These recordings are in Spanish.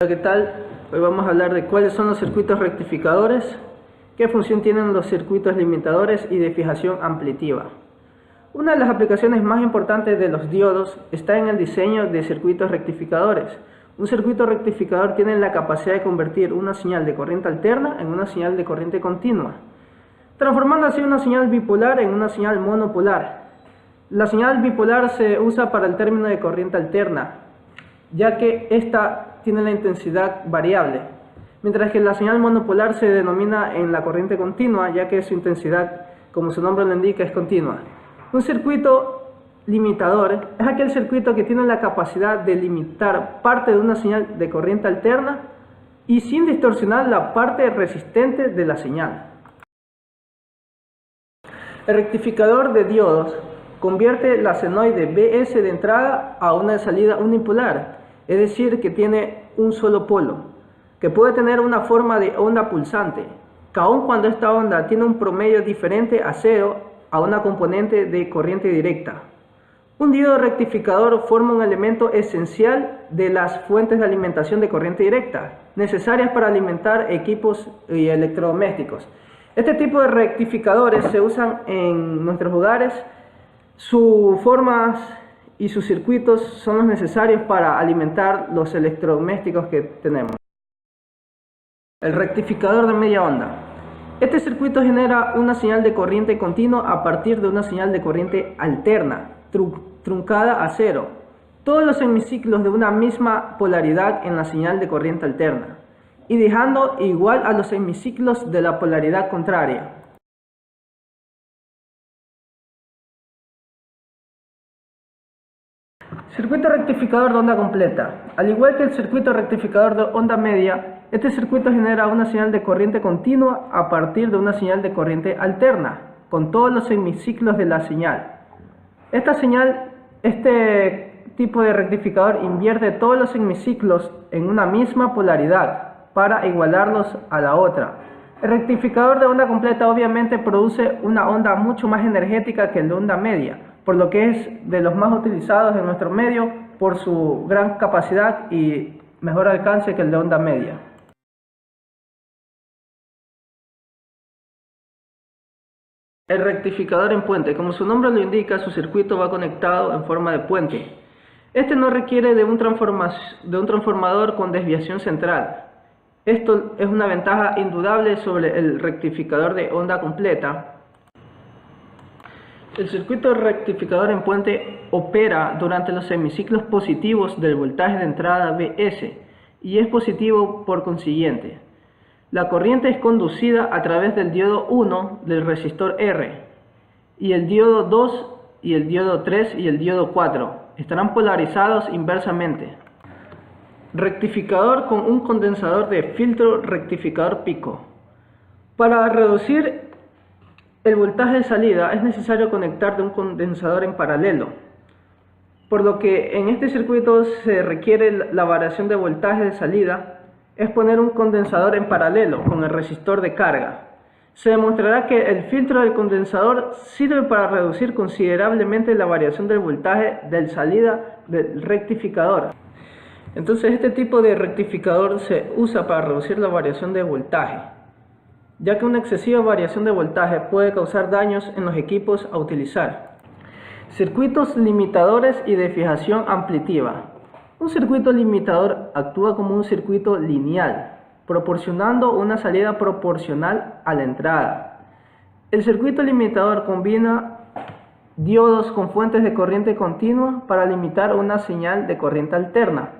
Hola, ¿qué tal? Hoy vamos a hablar de cuáles son los circuitos rectificadores, qué función tienen los circuitos limitadores y de fijación amplitiva. Una de las aplicaciones más importantes de los diodos está en el diseño de circuitos rectificadores. Un circuito rectificador tiene la capacidad de convertir una señal de corriente alterna en una señal de corriente continua, transformando así una señal bipolar en una señal monopolar. La señal bipolar se usa para el término de corriente alterna, ya que esta tiene la intensidad variable, mientras que la señal monopolar se denomina en la corriente continua, ya que su intensidad, como su nombre lo indica, es continua. Un circuito limitador es aquel circuito que tiene la capacidad de limitar parte de una señal de corriente alterna y sin distorsionar la parte resistente de la señal. El rectificador de diodos convierte la senoide BS de entrada a una de salida unipolar, es decir, que tiene un solo polo, que puede tener una forma de onda pulsante, que aun cuando esta onda tiene un promedio diferente a cero a una componente de corriente directa. Un diodo rectificador forma un elemento esencial de las fuentes de alimentación de corriente directa, necesarias para alimentar equipos y electrodomésticos. Este tipo de rectificadores se usan en nuestros hogares. Sus formas y sus circuitos son los necesarios para alimentar los electrodomésticos que tenemos. El rectificador de media onda. Este circuito genera una señal de corriente continua a partir de una señal de corriente alterna, truncada a cero. Todos los semiciclos de una misma polaridad en la señal de corriente alterna, y dejando igual a los semiciclos de la polaridad contraria. Circuito rectificador de onda completa. Al igual que el circuito rectificador de onda media, este circuito genera una señal de corriente continua a partir de una señal de corriente alterna, con todos los semiciclos de la señal. Este tipo de rectificador invierte todos los semiciclos en una misma polaridad para igualarlos a la otra. El rectificador de onda completa obviamente produce una onda mucho más energética que el de onda media, por lo que es de los más utilizados en nuestro medio por su gran capacidad y mejor alcance que el de onda media. El rectificador en puente, como su nombre lo indica, su circuito va conectado en forma de puente. Este no requiere de un transformador con desviación central. Esto es una ventaja indudable sobre el rectificador de onda completa. El circuito rectificador en puente opera durante los semiciclos positivos del voltaje de entrada Vs y es positivo por consiguiente. La corriente es conducida a través del diodo 1 del resistor R, y el diodo 2 y el diodo 3 y el diodo 4 estarán polarizados inversamente. Rectificador con un condensador de filtro rectificador pico. Para reducir el voltaje de salida es necesario conectar de un condensador en paralelo, por lo que en este circuito se requiere la variación de voltaje de salida es poner un condensador en paralelo con el resistor de carga. Se demostrará que el filtro del condensador sirve para reducir considerablemente la variación del voltaje de salida del rectificador. Entonces este tipo de rectificador se usa para reducir la variación de voltaje, ya que una excesiva variación de voltaje puede causar daños en los equipos a utilizar. Circuitos limitadores y de fijación amplitiva. Un circuito limitador actúa como un circuito lineal, proporcionando una salida proporcional a la entrada. El circuito limitador combina diodos con fuentes de corriente continua para limitar una señal de corriente alterna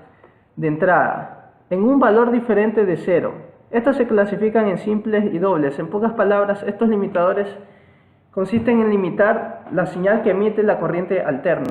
de entrada en un valor diferente de cero. Estos se clasifican en simples y dobles. En pocas palabras, estos limitadores consisten en limitar la señal que emite la corriente alterna.